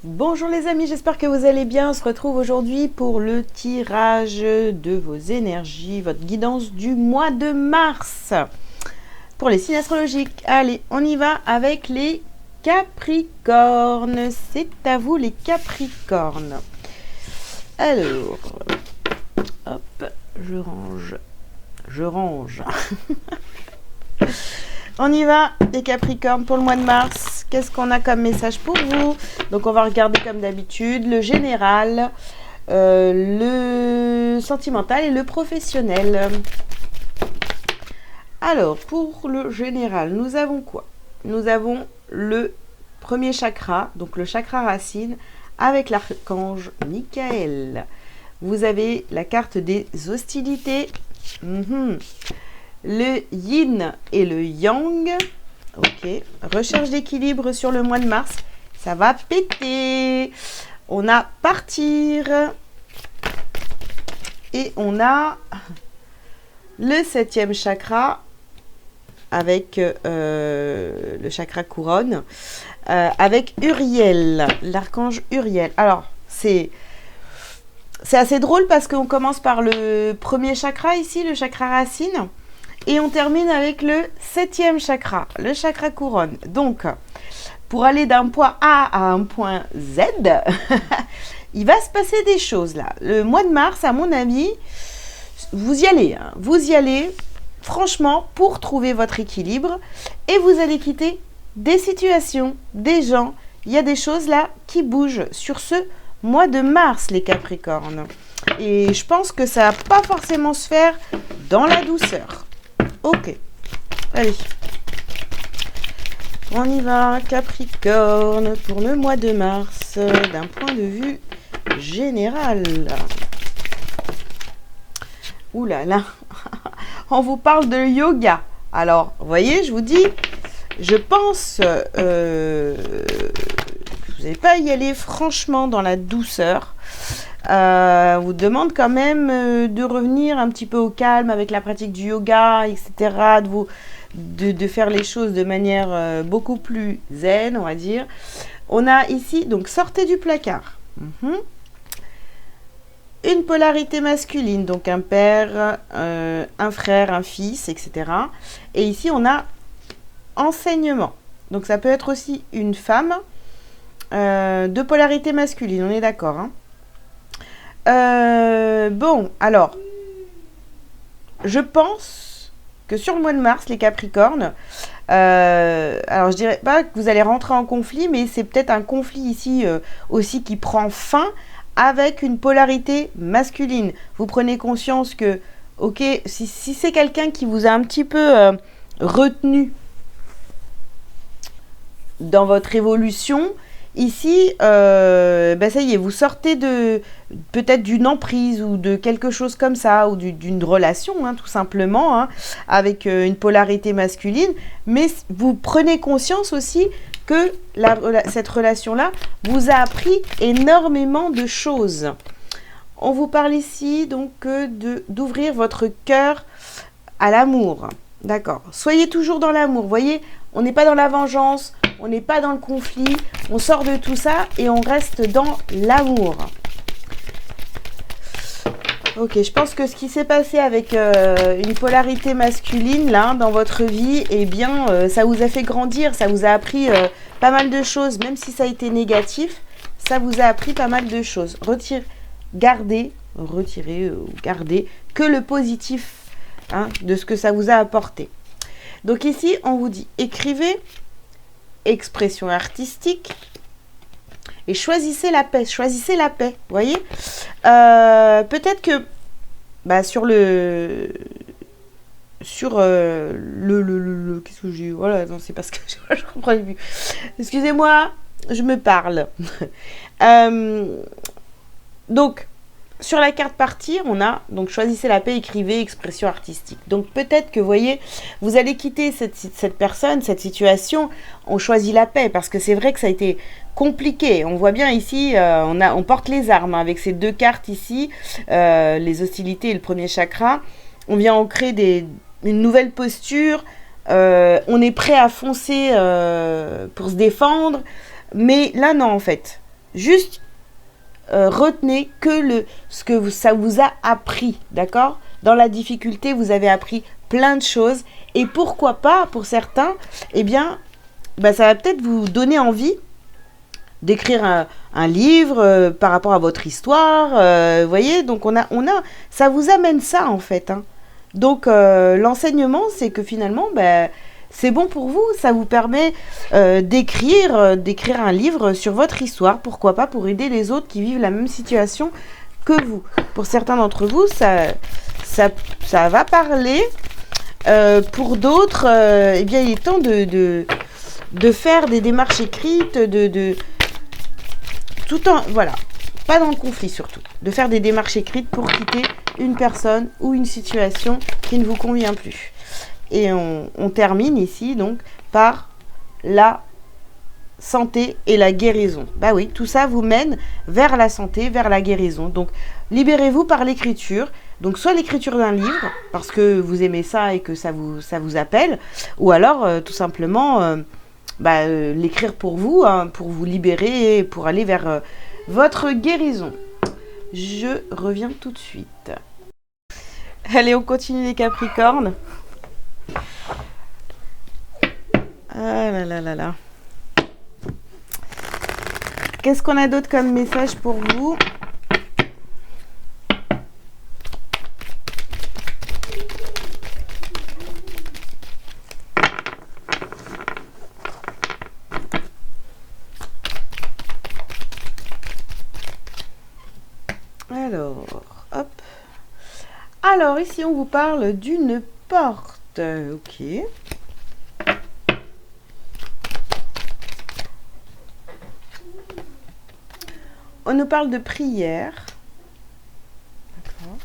Bonjour les amis, j'espère que vous allez bien. On se retrouve aujourd'hui pour le tirage de vos énergies, votre guidance du mois de mars. Pour les signes astrologiques, allez, on y va avec les Capricornes. C'est à vous les Capricornes. Alors, hop, je range. On y va, les Capricornes, pour le mois de mars. Qu'est-ce qu'on a comme message pour vous? Donc, on va regarder comme d'habitude le général, le sentimental et le professionnel. Alors, pour le général, nous avons quoi? Nous avons le premier chakra, donc le chakra racine, avec l'archange Michael. Vous avez la carte des hostilités. Le yin et le yang. Ok. Recherche d'équilibre sur le mois de mars. Ça va péter. On a partir. Et on a le 7e chakra avec le chakra couronne. Avec Uriel, l'archange Uriel. Alors, c'est assez drôle parce qu'on commence par le premier chakra ici, le chakra racine. Et on termine avec le 7e chakra, le chakra couronne. Donc, pour aller d'un point A à un point Z, il va se passer des choses là. Le mois de mars, à mon avis, vous y allez. Hein. Vous y allez, franchement, pour trouver votre équilibre. Et vous allez quitter des situations, des gens. Il y a des choses là qui bougent sur ce mois de mars, les Capricornes. Et je pense que ça va pas forcément se faire dans la douceur. Ok, allez, on y va, Capricorne, pour le mois de mars, d'un point de vue général. Ouh là là, on vous parle de yoga. Alors, vous voyez, je vous dis, je pense que vous n'allez pas y aller franchement dans la douceur. Vous demande quand même de revenir un petit peu au calme avec la pratique du yoga, etc. De faire les choses de manière beaucoup plus zen, on va dire. On a ici, donc, sortez du placard. Une polarité masculine, donc un père, un frère, un fils, etc. Et ici, on a enseignement. Donc, ça peut être aussi une femme de polarité masculine, on est d'accord, hein. Bon, alors, je pense que sur le mois de mars, les Capricornes, alors je dirais pas que vous allez rentrer en conflit, mais c'est peut-être un conflit ici aussi qui prend fin avec une polarité masculine. Vous prenez conscience que, ok, si c'est quelqu'un qui vous a un petit peu retenu dans votre évolution, ici, ça y est, vous sortez peut-être d'une emprise ou de quelque chose comme ça, ou d'une relation, hein, tout simplement, hein, avec une polarité masculine, mais vous prenez conscience aussi que cette relation-là vous a appris énormément de choses. On vous parle ici donc d'ouvrir votre cœur à l'amour. D'accord. Soyez toujours dans l'amour. Vous voyez, on n'est pas dans la vengeance, on n'est pas dans le conflit, on sort de tout ça et on reste dans l'amour. Ok, je pense que ce qui s'est passé avec une polarité masculine là dans votre vie, eh bien, ça vous a fait grandir, ça vous a appris pas mal de choses, même si ça a été négatif, ça vous a appris pas mal de choses. Gardez que le positif, hein, de ce que ça vous a apporté. Donc ici, on vous dit écrivez, expression artistique, et choisissez la paix, vous voyez. Peut-être que sur le qu'est-ce que j'ai eu, voilà, non, c'est parce que je comprends plus. Excusez-moi, je me parle. Donc sur la carte partir, on a donc choisissez la paix, écrivez, expression artistique. Donc peut-être que, vous voyez, vous allez quitter cette personne, cette situation, on choisit la paix, parce que c'est vrai que ça a été compliqué. On voit bien ici, on porte les armes, hein, avec ces deux cartes ici, les hostilités et le premier chakra. On vient ancrer une nouvelle posture, on est prêt à foncer pour se défendre, mais là non en fait. juste retenez que ce que ça vous a appris, d'accord? Dans la difficulté, vous avez appris plein de choses. Et pourquoi pas, pour certains, eh bien, ça va peut-être vous donner envie d'écrire un livre par rapport à votre histoire. Vous voyez, donc ça vous amène ça, en fait. Hein. Donc, l'enseignement, c'est que finalement, c'est bon pour vous. Ça vous permet d'écrire un livre sur votre histoire. Pourquoi pas, pour aider les autres qui vivent la même situation que vous. Pour certains d'entre vous, ça va parler. Pour d'autres, eh bien, il est temps de faire des démarches écrites, tout en, voilà, pas dans le conflit surtout, de faire des démarches écrites pour quitter une personne ou une situation qui ne vous convient plus. Et on termine ici donc par la santé et la guérison. Bah oui, tout ça vous mène vers la santé, vers la guérison. Donc, libérez-vous par l'écriture. Donc, soit l'écriture d'un livre, parce que vous aimez ça et que ça vous appelle, ou alors, tout simplement, l'écrire pour vous, hein, pour vous libérer et pour aller vers votre guérison. Je reviens tout de suite. Allez, on continue les Capricornes. Ah là là là là. Qu'est-ce qu'on a d'autre comme message pour vous? Alors, hop. Alors, ici, on vous parle d'une porte. Ok. On nous parle de prière. D'accord.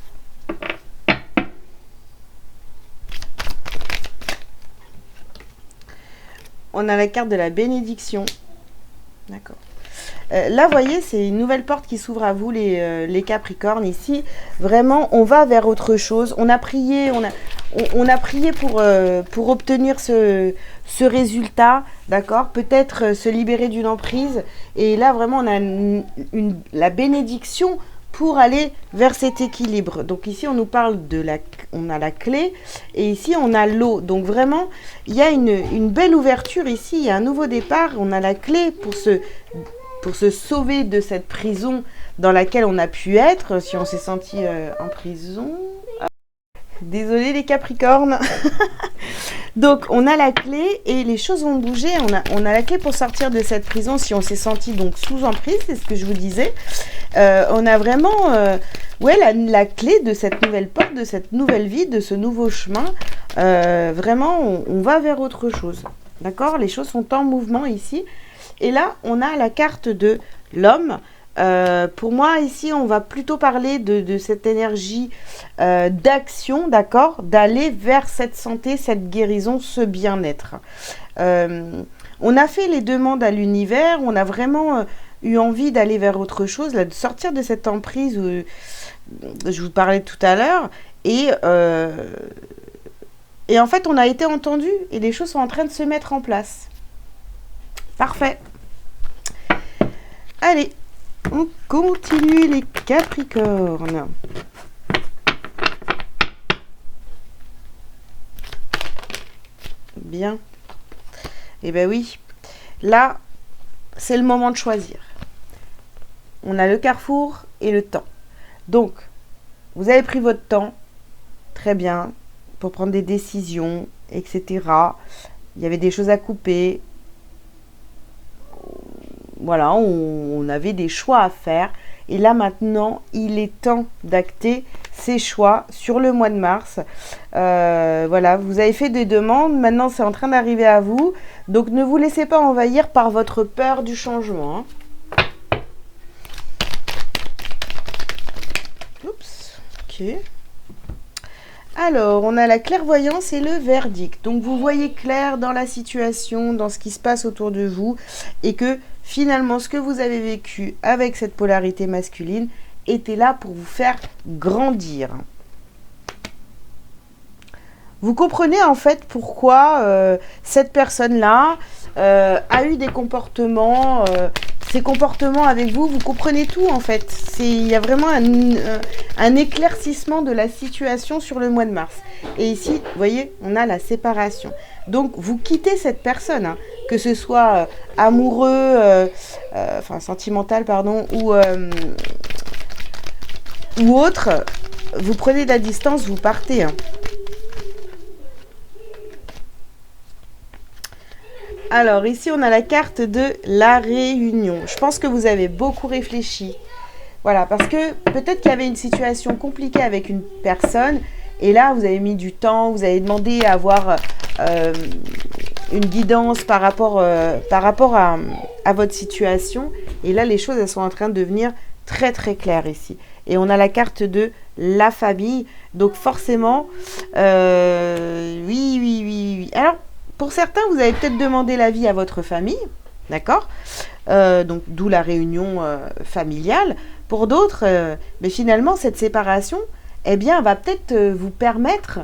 On a la carte de la bénédiction. D'accord. Là, vous voyez, c'est une nouvelle porte qui s'ouvre à vous, les Capricornes. Ici, vraiment, on va vers autre chose. On a prié, on a prié pour obtenir ce résultat, d'accord? Peut-être se libérer d'une emprise. Et là, vraiment, on a la bénédiction pour aller vers cet équilibre. Donc ici, on nous parle on a la clé. Et ici, on a l'eau. Donc vraiment, il y a une belle ouverture ici. Il y a un nouveau départ. On a la clé pour se sauver de cette prison dans laquelle on a pu être, si on s'est senti en prison. Désolée les Capricornes. Donc on a la clé et les choses vont bouger. On a la clé pour sortir de cette prison si on s'est senti donc sous emprise, c'est ce que je vous disais. On a vraiment la clé de cette nouvelle porte, de cette nouvelle vie, de ce nouveau chemin. Vraiment, on va vers autre chose. D'accord? Les choses sont en mouvement ici. Et là, on a la carte de l'homme. Pour moi, ici, on va plutôt parler de cette énergie d'action, d'accord? D'aller vers cette santé, cette guérison, ce bien-être. On a fait les demandes à l'univers, on a vraiment eu envie d'aller vers autre chose, là, de sortir de cette emprise où je vous parlais tout à l'heure. Et en fait, on a été entendu et les choses sont en train de se mettre en place. Parfait. Allez, on continue les Capricornes. Bien. Eh bien oui, là, c'est le moment de choisir. On a le carrefour et le temps. Donc, vous avez pris votre temps, très bien, pour prendre des décisions, etc. Il y avait des choses à couper. Voilà, on avait des choix à faire. Et là, maintenant, il est temps d'acter ces choix sur le mois de mars. Voilà, vous avez fait des demandes. Maintenant, c'est en train d'arriver à vous. Donc, ne vous laissez pas envahir par votre peur du changement. Hein. Oups, ok. Alors, on a la clairvoyance et le verdict. Donc, vous voyez clair dans la situation, dans ce qui se passe autour de vous. Et que finalement, ce que vous avez vécu avec cette polarité masculine était là pour vous faire grandir. Vous comprenez en fait pourquoi cette personne-là a eu des comportements ses comportements avec vous, vous comprenez tout en fait. Il y a vraiment un éclaircissement de la situation sur le mois de mars. Et ici, vous voyez, on a la séparation. Donc, vous quittez cette personne, hein, que ce soit amoureux, enfin sentimental, pardon, ou autre. Vous prenez de la distance, vous partez. Hein. Alors, ici, on a la carte de la réunion. Je pense que vous avez beaucoup réfléchi. Voilà, parce que peut-être qu'il y avait une situation compliquée avec une personne, et là, vous avez mis du temps, vous avez demandé à avoir une guidance par rapport à votre situation, et là, les choses, elles sont en train de devenir très, très claires ici. Et on a la carte de la famille, donc forcément, oui. Alors, pour certains, vous avez peut-être demandé l'avis à votre famille, d'accord, donc d'où la réunion familiale. Pour d'autres, mais finalement, cette séparation, eh bien, va peut-être vous permettre,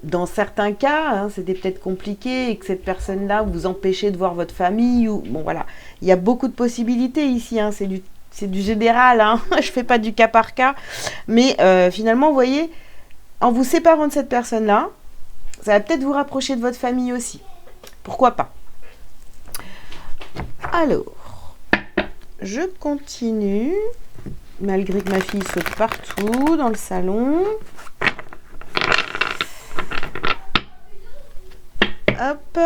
dans certains cas, hein, c'était peut-être compliqué et que cette personne-là vous empêchait de voir votre famille, ou bon voilà, il y a beaucoup de possibilités ici, hein, c'est du général, hein, je fais pas du cas par cas, mais finalement, vous voyez, en vous séparant de cette personne-là, ça va peut-être vous rapprocher de votre famille aussi. Pourquoi pas? Alors, je continue, malgré que ma fille saute partout dans le salon. Hop.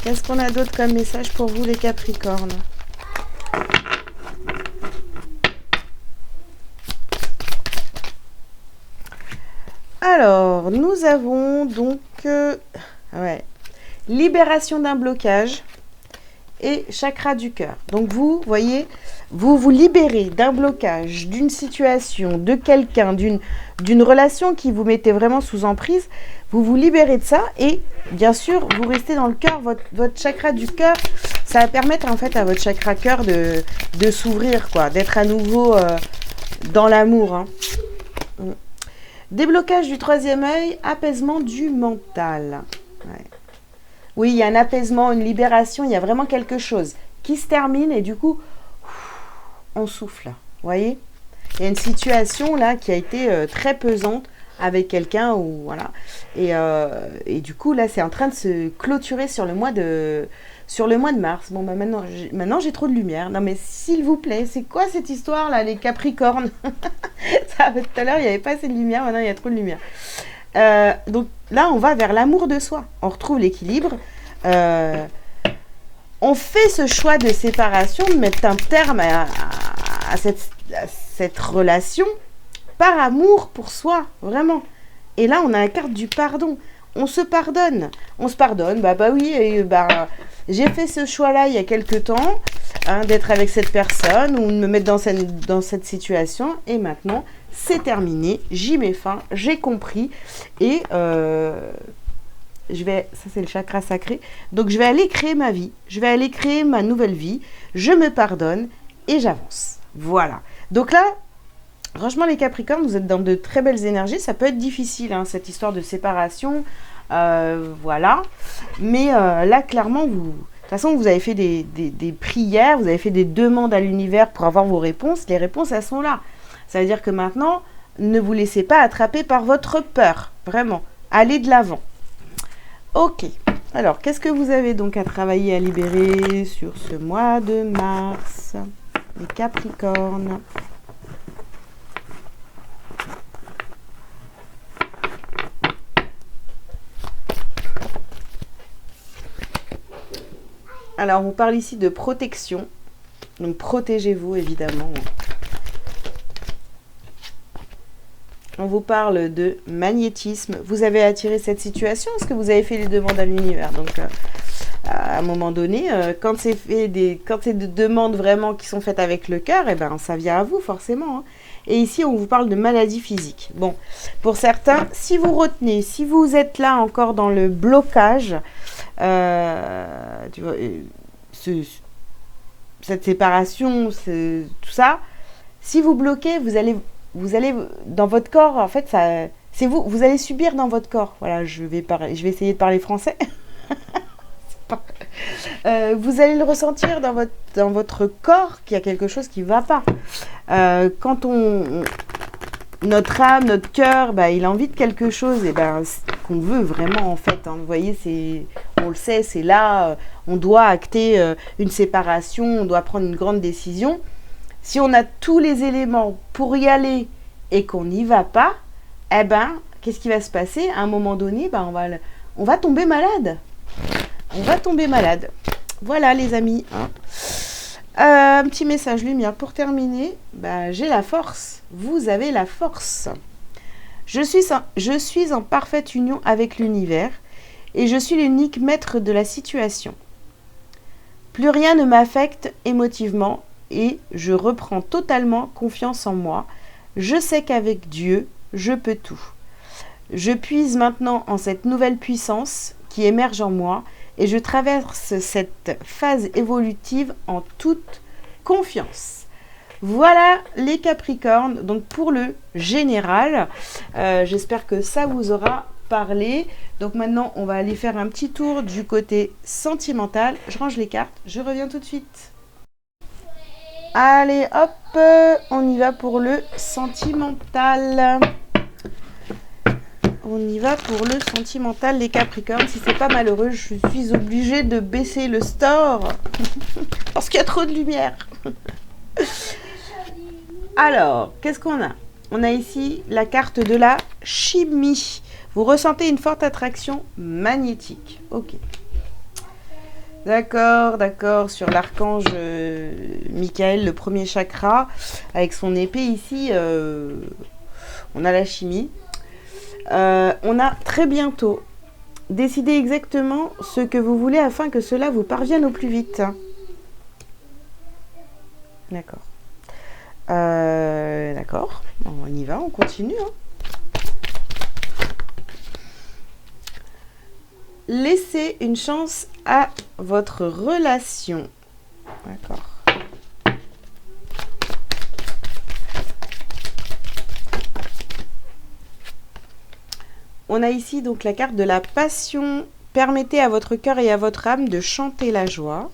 Qu'est-ce qu'on a d'autre comme message pour vous, les Capricornes? Alors, nous avons donc libération d'un blocage et chakra du cœur. Donc vous voyez, vous vous libérez d'un blocage, d'une situation, de quelqu'un, d'une relation qui vous mettait vraiment sous emprise. Vous vous libérez de ça et bien sûr, vous restez dans le cœur, votre chakra du cœur. Ça va permettre en fait à votre chakra cœur de s'ouvrir, quoi, d'être à nouveau dans l'amour. Hein. Déblocage du troisième œil, apaisement du mental. Ouais. Oui, il y a un apaisement, une libération, il y a vraiment quelque chose qui se termine et du coup, on souffle. Vous voyez? Il y a une situation là qui a été très pesante avec quelqu'un ou voilà. Et du coup, là, c'est en train de se clôturer sur le mois de mars. Bon, bah maintenant j'ai trop de lumière. Non, mais s'il vous plaît, c'est quoi cette histoire là, les Capricornes? Ça, tout à l'heure, il n'y avait pas assez de lumière, maintenant il y a trop de lumière. Donc là, on va vers l'amour de soi. On retrouve l'équilibre. On fait ce choix de séparation, de mettre un terme à cette relation par amour pour soi, vraiment. Et là, on a la carte du pardon. On se pardonne. On se pardonne. Bah oui, j'ai fait ce choix-là il y a quelque temps, hein, d'être avec cette personne ou de me mettre dans cette situation. Et maintenant, c'est terminé. J'y mets fin. J'ai compris. Et ça c'est le chakra sacré. Donc, je vais aller créer ma vie. Je vais aller créer ma nouvelle vie. Je me pardonne et j'avance. Voilà. Donc là, franchement, les Capricornes, vous êtes dans de très belles énergies. Ça peut être difficile, hein, cette histoire de séparation. Voilà. Mais là, clairement, de toute façon, vous avez fait des prières, vous avez fait des demandes à l'univers pour avoir vos réponses. Les réponses, elles sont là. Ça veut dire que maintenant, ne vous laissez pas attraper par votre peur. Vraiment. Allez de l'avant. Ok. Alors, qu'est-ce que vous avez donc à travailler, à libérer sur ce mois de mars, les Capricornes? Alors, on parle ici de protection. Donc, protégez-vous, évidemment. On vous parle de magnétisme. Vous avez attiré cette situation parce que vous avez fait les demandes à l'univers. Donc, à un moment donné, quand c'est des demandes vraiment qui sont faites avec le cœur, eh ben, ça vient à vous, forcément. Hein. Et ici, on vous parle de maladies physiques. Bon, pour certains, si vous retenez, si vous êtes là encore dans le blocage, tu vois, cette séparation, tout ça, si vous bloquez, vous allez dans votre corps, en fait, C'est vous, vous allez subir dans votre corps. Voilà, je vais essayer de parler français. Vous allez le ressentir dans votre corps qu'il y a quelque chose qui ne va pas. Quand notre âme, notre cœur, bah, il a envie de quelque chose et ben, qu'on veut vraiment en fait. Hein. Vous voyez, on le sait, c'est là, on doit acter une séparation, on doit prendre une grande décision. Si on a tous les éléments pour y aller et qu'on n'y va pas, eh ben, qu'est-ce qui va se passer? À un moment donné, ben, on va tomber malade. On va tomber malade. Voilà les amis. Hein. Un petit message lumière pour terminer. Ben, j'ai la force. Vous avez la force. Je suis en parfaite union avec l'univers et je suis l'unique maître de la situation. Plus rien ne m'affecte émotivement et je reprends totalement confiance en moi. Je sais qu'avec Dieu, je peux tout. Je puise maintenant en cette nouvelle puissance qui émerge en moi et je traverse cette phase évolutive en toute confiance. Voilà les Capricornes, donc pour le général, j'espère que ça vous aura parlé. Donc maintenant, on va aller faire un petit tour du côté sentimental. Je range les cartes, je reviens tout de suite. Allez, hop, on y va pour le sentimental. On y va pour le sentimental, les Capricornes. Si c'est pas malheureux, je suis obligée de baisser le store parce qu'il y a trop de lumière. Alors, qu'est-ce qu'on a? On a ici la carte de la chimie. Vous ressentez une forte attraction magnétique. Ok. D'accord, d'accord. Sur l'archange Michael, le premier chakra, avec son épée ici, on a la chimie. On a très bientôt. Décidez exactement ce que vous voulez afin que cela vous parvienne au plus vite. D'accord. D'accord. On y va, on continue. Hein. Laissez une chance à votre relation. D'accord. On a ici donc la carte de la passion. Permettez à votre cœur et à votre âme de chanter la joie.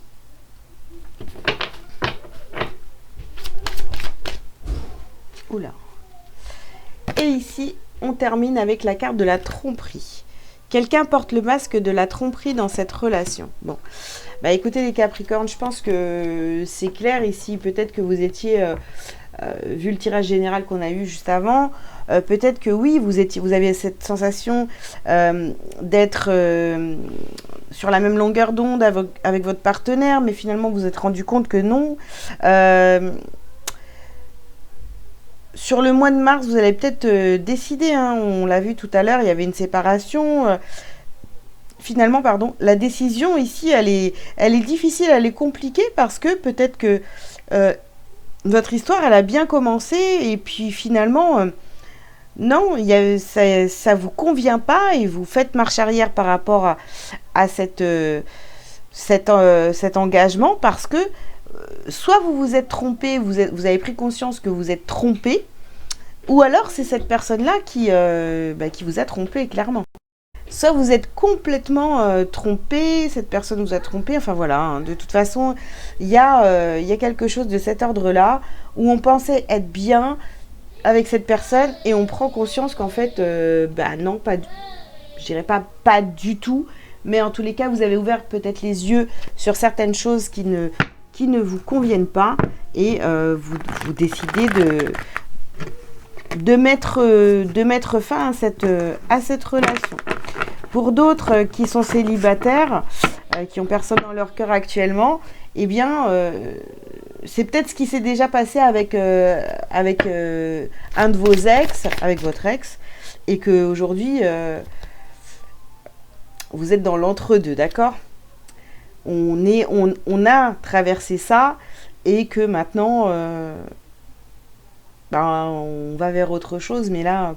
Oula. Et ici, on termine avec la carte de la tromperie. Quelqu'un porte le masque de la tromperie dans cette relation. Bon, bah écoutez les Capricornes, je pense que c'est clair ici. Peut-être que vous étiez, vu le tirage général qu'on a eu juste avant, peut-être que oui, vous avez cette sensation d'être sur la même longueur d'onde avec votre partenaire, mais finalement vous vous êtes rendu compte que non. Sur le mois de mars, vous allez peut-être décider, hein, on l'a vu tout à l'heure, il y avait une séparation. Finalement, pardon, la décision ici, elle est difficile, elle est compliquée parce que peut-être que votre histoire, elle a bien commencé et puis finalement, non, ça vous convient pas et vous faites marche arrière par rapport à cet engagement parce que soit vous vous êtes trompé, vous avez pris conscience que vous êtes trompé, ou alors c'est cette personne-là qui vous a trompé, clairement. Soit vous êtes complètement trompé, cette personne vous a trompé, enfin voilà, hein, de toute façon, il y a quelque chose de cet ordre-là, où on pensait être bien avec cette personne, et on prend conscience qu'en fait, non, je dirais pas du tout, mais en tous les cas, vous avez ouvert peut-être les yeux sur certaines choses qui ne vous conviennent pas et vous décidez de mettre fin à cette relation. Pour d'autres qui sont célibataires, qui ont personne dans leur cœur actuellement, eh bien, c'est peut-être ce qui s'est déjà passé avec un de vos ex, avec votre ex, et qu'aujourd'hui, vous êtes dans l'entre-deux, d'accord ? On a traversé ça et que maintenant on va vers autre chose, mais là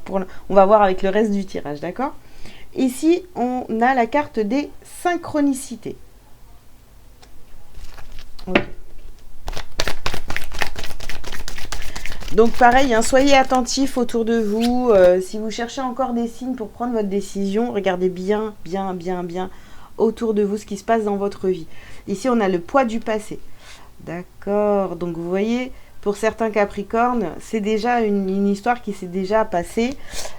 on va voir avec le reste du tirage, d'accord? Ici on a la carte des synchronicités. Okay. Donc pareil, hein, soyez attentifs autour de vous. Si vous cherchez encore des signes pour prendre votre décision, regardez bien, bien, bien, bien autour de vous ce qui se passe dans votre vie. Ici, on a le poids du passé. D'accord. Donc vous voyez, pour certains Capricornes, c'est déjà une histoire qui s'est déjà passée.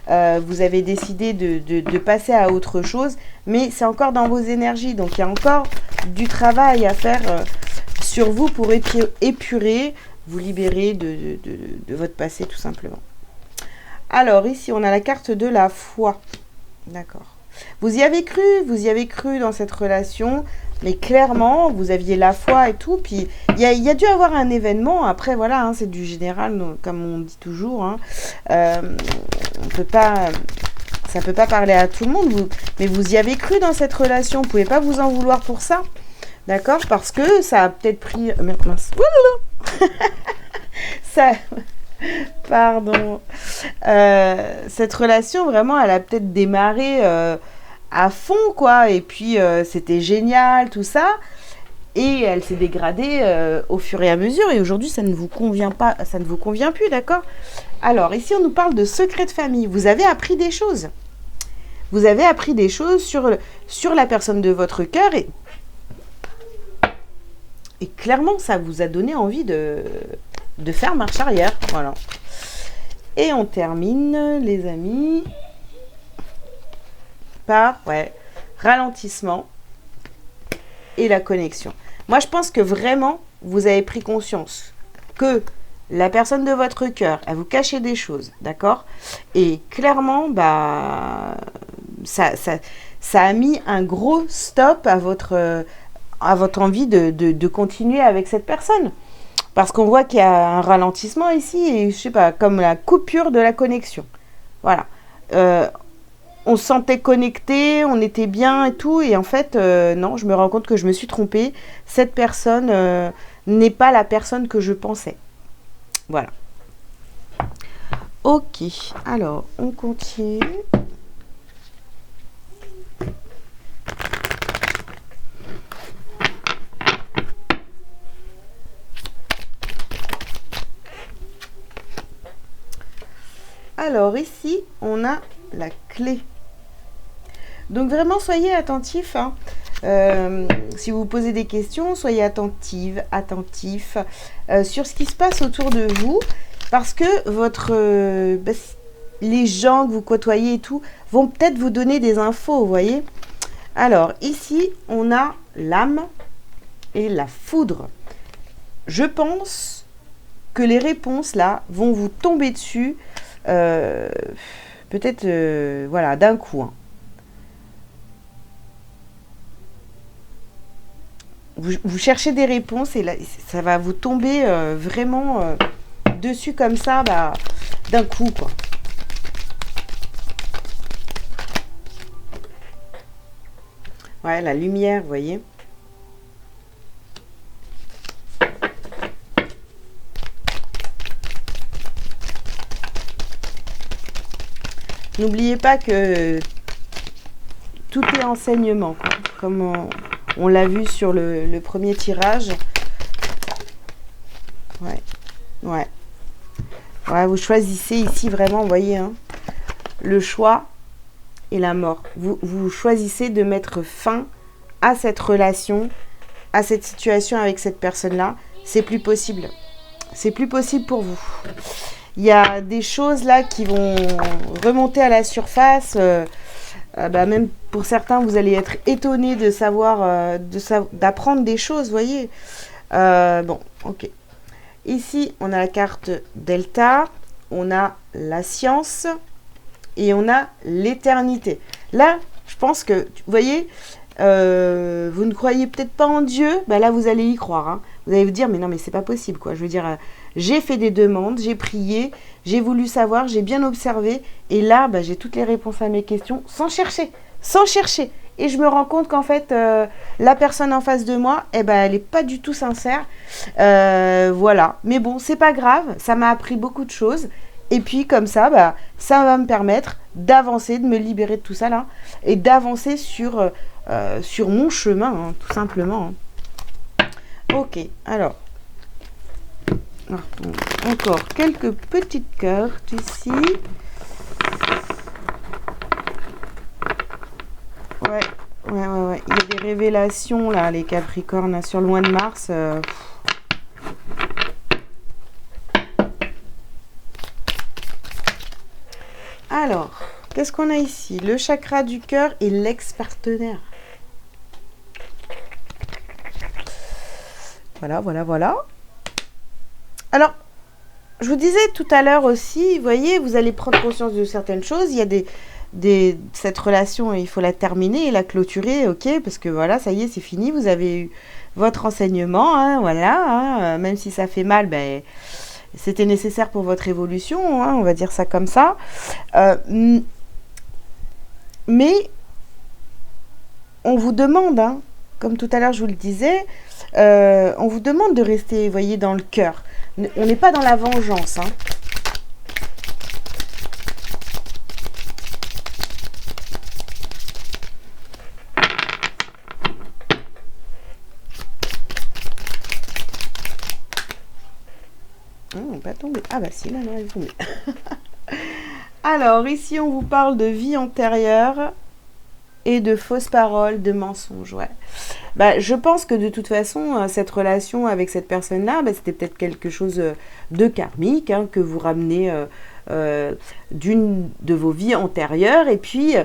Vous avez décidé de passer à autre chose, mais c'est encore dans vos énergies. Donc il y a encore du travail à faire sur vous pour épurer, vous libérer de votre passé tout simplement. Alors ici, on a la carte de la foi. D'accord. Vous y avez cru dans cette relation, mais clairement, vous aviez la foi et tout. Puis, il y a dû avoir un événement. Après, voilà, hein, c'est du général, comme on dit toujours. Hein. On peut pas... Ça peut pas parler à tout le monde, mais vous y avez cru dans cette relation. Vous pouvez pas vous en vouloir pour ça. D'accord? Parce que ça a peut-être pris... mince. Ça... Pardon. Cette relation, vraiment, elle a peut-être démarré à fond, quoi. Et puis, c'était génial, tout ça. Et elle s'est dégradée au fur et à mesure. Et aujourd'hui, ça ne vous convient pas, ça ne vous convient plus, d'accord? Alors, ici, on nous parle de secrets de famille. Vous avez appris des choses. Vous avez appris des choses sur la personne de votre cœur. Et clairement, ça vous a donné envie de faire marche arrière. Voilà. Et on termine, les amis, par ralentissement et la connexion. Moi, je pense que vraiment, vous avez pris conscience que la personne de votre cœur, elle vous cachait des choses, d'accord? Et clairement, ça a mis un gros stop à votre envie de continuer avec cette personne. Parce qu'on voit qu'il y a un ralentissement ici, et je sais pas, comme la coupure de la connexion. Voilà. On se sentait connecté, on était bien et tout, et en fait, non, je me rends compte que je me suis trompée. Cette personne n'est pas la personne que je pensais. Voilà. Ok, alors, on continue. Alors ici, on a la clé. Donc vraiment, soyez attentifs. Hein. Si vous vous posez des questions, soyez attentifs sur ce qui se passe autour de vous. Parce que les gens que vous côtoyez et tout vont peut-être vous donner des infos, vous voyez. Alors ici, on a l'âme et la foudre. Je pense que les réponses là vont vous tomber dessus. Peut-être voilà, d'un coup. Hein. Vous cherchez des réponses et là, ça va vous tomber vraiment dessus comme ça, d'un coup, quoi. Ouais, la lumière, vous voyez. N'oubliez pas que tout est enseignement, quoi. Comme on l'a vu sur le premier tirage. Ouais, vous choisissez ici vraiment, vous voyez, hein, le choix et la mort. Vous choisissez de mettre fin à cette relation, à cette situation avec cette personne-là. C'est plus possible. C'est plus possible pour vous. Il y a des choses là qui vont remonter à la surface. Même pour certains, vous allez être étonnés de savoir, d'apprendre des choses, vous voyez. Bon, ok. Ici, on a la carte Delta, on a la science et on a l'éternité. Là, je pense que, vous voyez, vous ne croyez peut-être pas en Dieu, là, vous allez y croire. Hein. Vous allez vous dire, mais non, mais c'est pas possible, quoi. Je veux dire, j'ai fait des demandes, j'ai prié, j'ai voulu savoir, j'ai bien observé. Et là, j'ai toutes les réponses à mes questions sans chercher. Et je me rends compte qu'en fait, la personne en face de moi, elle n'est pas du tout sincère. Voilà. Mais bon, c'est pas grave. Ça m'a appris beaucoup de choses. Et puis, comme ça, ça va me permettre d'avancer, de me libérer de tout ça, là. Et d'avancer sur mon chemin, hein, tout simplement. Hein. Ok, alors. Alors, encore quelques petites cartes ici. Ouais. Il y a des révélations là, les Capricornes, sur le mois de mars. Alors, qu'est-ce qu'on a ici? Le chakra du cœur et l'ex-partenaire. Voilà. Alors, je vous disais tout à l'heure aussi, vous voyez, vous allez prendre conscience de certaines choses. Il y a cette relation, il faut la terminer et la clôturer, ok? Parce que voilà, ça y est, c'est fini. Vous avez eu votre enseignement, hein, voilà. Hein, même si ça fait mal, ben, c'était nécessaire pour votre évolution, hein, on va dire ça comme ça. Mais on vous demande, hein, comme tout à l'heure je vous le disais, on vous demande de rester, vous voyez, dans le cœur. On n'est pas dans la vengeance, hein. Pas tombé. Ah bah si, là, elle est tombée. Alors, ici, on vous parle de vie antérieure et de fausses paroles, de mensonges, ouais. Bah, je pense que de toute façon, cette relation avec cette personne-là, bah, c'était peut-être quelque chose de karmique, hein, que vous ramenez d'une de vos vies antérieures. Et puis,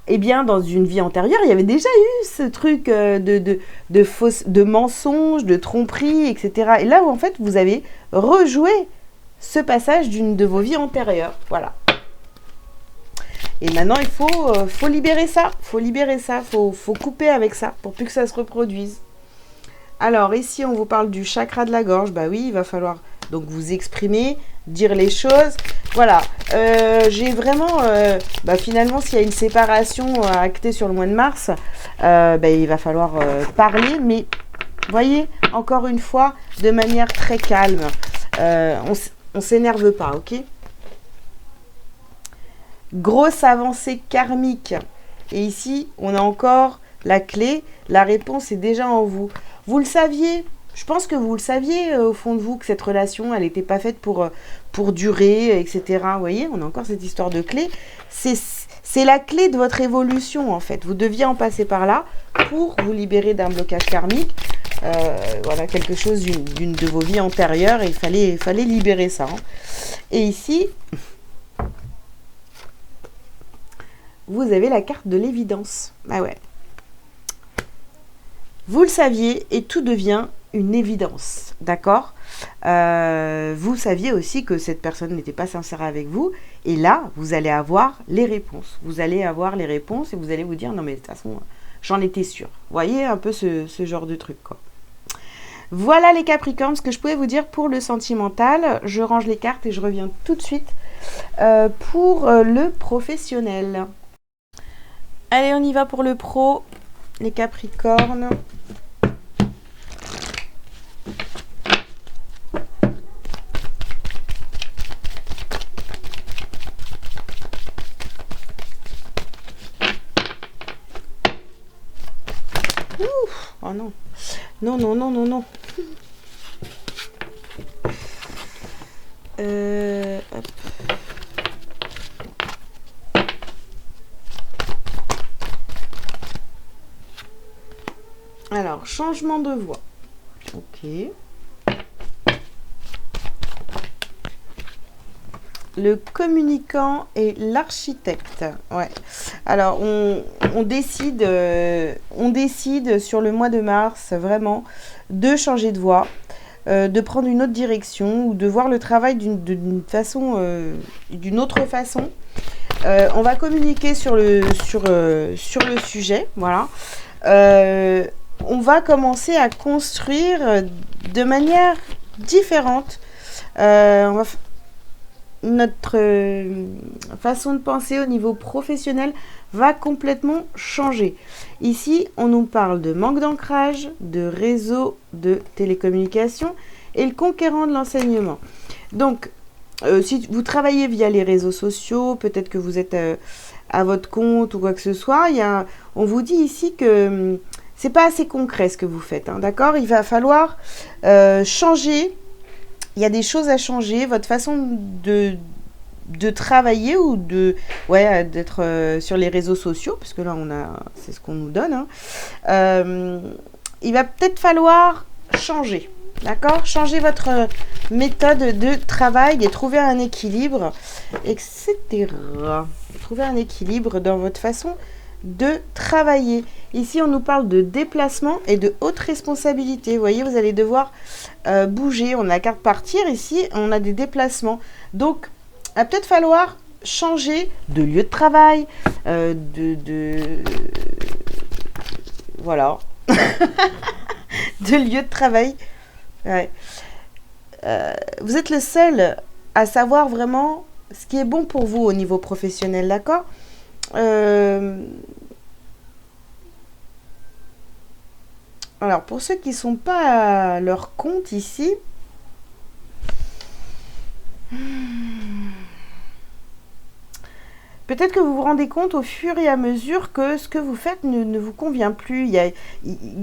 eh bien, dans une vie antérieure, il y avait déjà eu ce truc de mensonges, de tromperies, etc. Et là, en fait, vous avez rejoué ce passage d'une de vos vies antérieures. Voilà. Et maintenant, il faut libérer ça. Faut couper avec ça pour plus que ça se reproduise. Alors, ici, on vous parle du chakra de la gorge. Bah oui, il va falloir donc vous exprimer, dire les choses. Voilà. J'ai vraiment... finalement, s'il y a une séparation actée sur le mois de mars, il va falloir parler. Mais, voyez, encore une fois, de manière très calme. On s'énerve pas, ok ? Grosse avancée karmique. Et ici, on a encore la clé. La réponse est déjà en vous. Vous le saviez. Je pense que vous le saviez au fond de vous que cette relation, elle n'était pas faite pour durer, etc. Vous voyez, on a encore cette histoire de clé. C'est la clé de votre évolution, en fait. Vous deviez en passer par là pour vous libérer d'un blocage karmique. Voilà, quelque chose d'une de vos vies antérieures. Et il fallait libérer ça. Hein. Et ici... vous avez la carte de l'évidence. Ah ouais. Vous le saviez et tout devient une évidence. D'accord ? Vous saviez aussi que cette personne n'était pas sincère avec vous. Et là, vous allez avoir les réponses. Vous allez avoir les réponses et vous allez vous dire, non mais de toute façon, j'en étais sûre. Vous voyez un peu ce genre de truc, quoi. Voilà les Capricornes, ce que je pouvais vous dire pour le sentimental. Je range les cartes et je reviens tout de suite pour le professionnel. Allez, on y va pour le pro, les Capricornes. Ouf, oh non. Non. Hop. Alors, changement de voix. Ok. Le communicant et l'architecte. Ouais. Alors, on décide sur le mois de mars, vraiment, de changer de voie, de prendre une autre direction ou de voir le travail d'une autre façon. On va communiquer sur le sujet. Voilà. On va commencer à construire de manière différente. Notre façon de penser au niveau professionnel va complètement changer. Ici, on nous parle de manque d'ancrage, de réseau de télécommunications et le conquérant de l'enseignement. Donc, si vous travaillez via les réseaux sociaux, peut-être que vous êtes à votre compte ou quoi que ce soit, on vous dit ici que c'est pas assez concret ce que vous faites, hein, d'accord ? Il va falloir changer il y a des choses à changer, votre façon de travailler ou d'être sur les réseaux sociaux, parce que là, c'est ce qu'on nous donne, hein. Il va peut-être falloir changer, d'accord? Changer votre méthode de travail et trouver un équilibre, etc. Trouver un équilibre dans votre façon de travailler. Ici, on nous parle de déplacement et de haute responsabilité. Vous voyez, vous allez devoir bouger. On a la carte partir. Ici, on a des déplacements. Donc, il va peut-être falloir changer de lieu de travail, voilà, de lieu de travail. Ouais. Vous êtes le seul à savoir vraiment ce qui est bon pour vous au niveau professionnel, d'accord? Alors, pour ceux qui ne sont pas à leur compte ici, peut-être que vous vous rendez compte au fur et à mesure que ce que vous faites ne vous convient plus. Il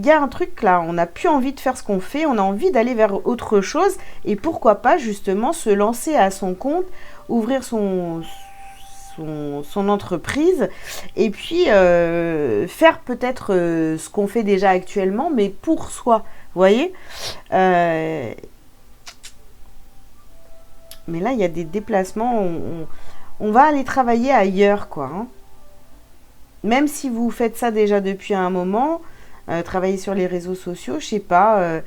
y a un truc là, on n'a plus envie de faire ce qu'on fait, on a envie d'aller vers autre chose. Et pourquoi pas justement se lancer à son compte, ouvrir son entreprise et puis faire peut-être ce qu'on fait déjà actuellement, mais pour soi. Vous voyez, mais là, il y a des déplacements. On va aller travailler ailleurs, quoi. Hein. Même si vous faites ça déjà depuis un moment, travailler sur les réseaux sociaux, je sais pas.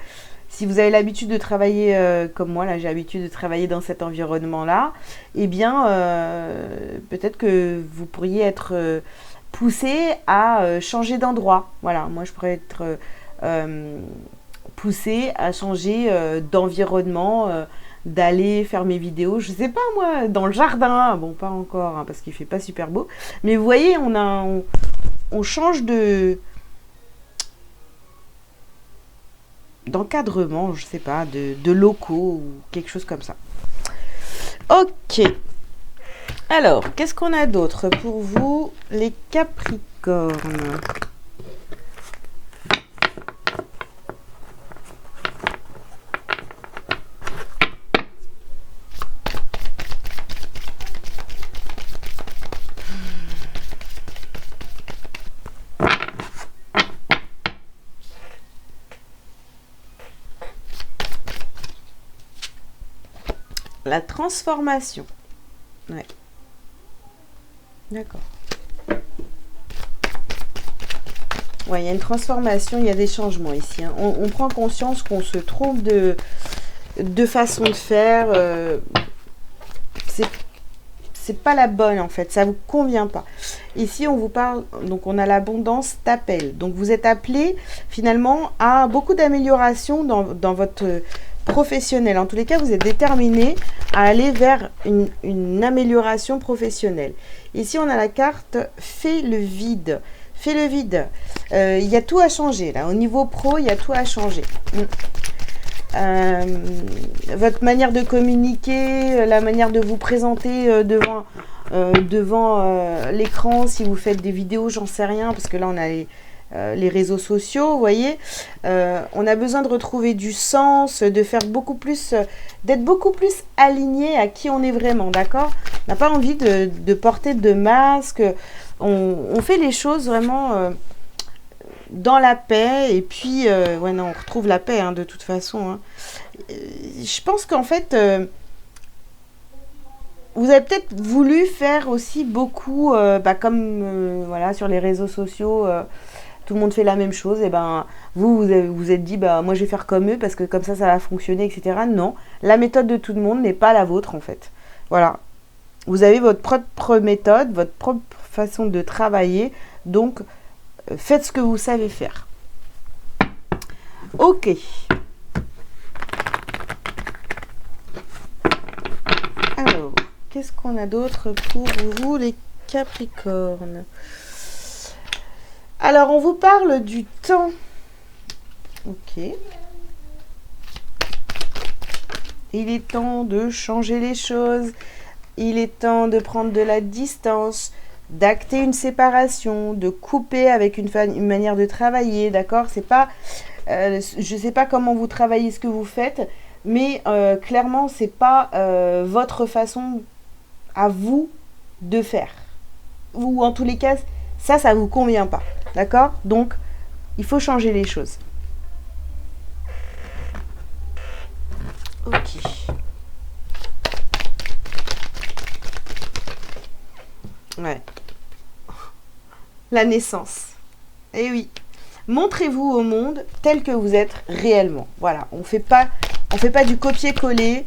Si vous avez l'habitude de travailler comme moi, là, j'ai l'habitude de travailler dans cet environnement-là, eh bien, peut-être que vous pourriez être poussé à changer d'endroit. Voilà, moi, je pourrais être poussé à changer d'environnement, d'aller faire mes vidéos, je sais pas moi, dans le jardin, bon pas encore hein, parce qu'il fait pas super beau, mais vous voyez on change d'encadrement, je sais pas, de locaux ou quelque chose comme ça. Ok, alors qu'est-ce qu'on a d'autre pour vous les Capricornes? La transformation. Ouais. D'accord. Ouais, il y a une transformation, il y a des changements ici. Hein. On prend conscience qu'on se trompe de façon de faire. C'est pas la bonne en fait, ça vous convient pas. Ici, on vous parle, donc on a l'abondance t'appelle. Donc vous êtes appelé finalement à beaucoup d'améliorations dans votre professionnel. En tous les cas, vous êtes déterminé à aller vers une amélioration professionnelle. Ici, on a la carte fais le vide. Fais le vide. Il y a tout à changer là. Au niveau pro, il y a tout à changer. Votre manière de communiquer, la manière de vous présenter devant l'écran, si vous faites des vidéos, j'en sais rien, parce que là on a les réseaux sociaux, vous voyez, on a besoin de retrouver du sens, de faire beaucoup plus, d'être beaucoup plus aligné à qui on est vraiment, d'accord? On n'a pas envie de porter de masque, on fait les choses vraiment dans la paix, et puis, ouais non, on retrouve la paix hein, de toute façon. Hein. Je pense qu'en fait, vous avez peut-être voulu faire aussi beaucoup, comme voilà, sur les réseaux sociaux, tout le monde fait la même chose, et ben vous êtes dit moi je vais faire comme eux parce que comme ça va fonctionner, etc. Non, la méthode de tout le monde n'est pas la vôtre en fait. Voilà, vous avez votre propre méthode, votre propre façon de travailler, donc faites ce que vous savez faire. Ok. Alors, qu'est-ce qu'on a d'autre pour vous les Capricornes? Alors, on vous parle du temps. Ok. Il est temps de changer les choses. Il est temps de prendre de la distance, d'acter une séparation, de couper avec une manière de travailler, d'accord? C'est pas, je sais pas comment vous travaillez ce que vous faites, mais clairement, c'est pas votre façon à vous de faire. Ou en tous les cas, ça vous convient pas. D'accord? Donc, il faut changer les choses. Ok. Ouais. La naissance. Eh oui. Montrez-vous au monde tel que vous êtes réellement. Voilà. On fait pas du copier-coller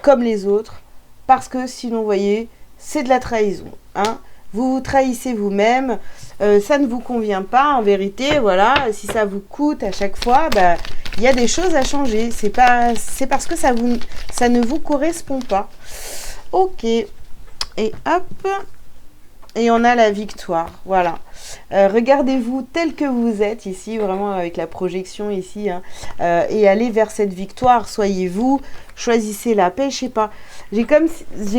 comme les autres. Parce que sinon, vous voyez, c'est de la trahison. Hein. Vous vous trahissez vous-même. Ça ne vous convient pas, en vérité. Voilà. Si ça vous coûte à chaque fois, bah, il y a des choses à changer. C'est parce que ça ne vous correspond pas. Ok. Et hop. Et on a la victoire. Voilà. Regardez-vous tel que vous êtes ici, vraiment avec la projection ici. Hein, et allez vers cette victoire. Soyez vous. Choisissez la paix. Je sais pas. J'ai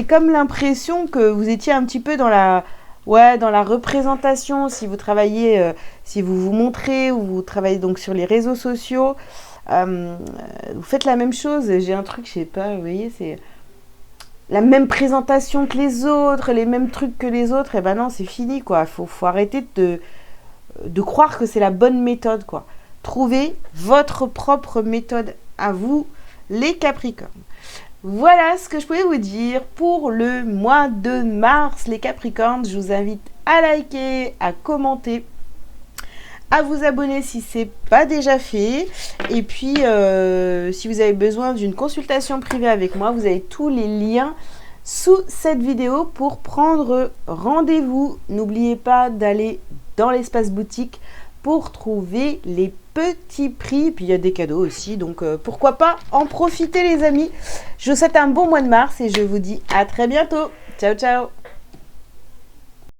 comme l'impression que vous étiez un petit peu dans la représentation. Si vous travaillez, si vous vous montrez ou vous travaillez donc sur les réseaux sociaux, vous faites la même chose. J'ai un truc, je sais pas, vous voyez, c'est la même présentation que les autres, les mêmes trucs que les autres. Et ben non, c'est fini, quoi. Faut arrêter de croire que c'est la bonne méthode, quoi. Trouvez votre propre méthode à vous, les Capricornes. Voilà ce que je pouvais vous dire pour le mois de mars, les Capricornes. Je vous invite à liker, à commenter, à vous abonner si ce n'est pas déjà fait. Et puis, si vous avez besoin d'une consultation privée avec moi, vous avez tous les liens sous cette vidéo pour prendre rendez-vous. N'oubliez pas d'aller dans l'espace boutique pour trouver les petits prix. Puis il y a des cadeaux aussi, donc pourquoi pas en profiter les amis. Je vous souhaite un bon mois de mars et je vous dis à très bientôt. Ciao, ciao.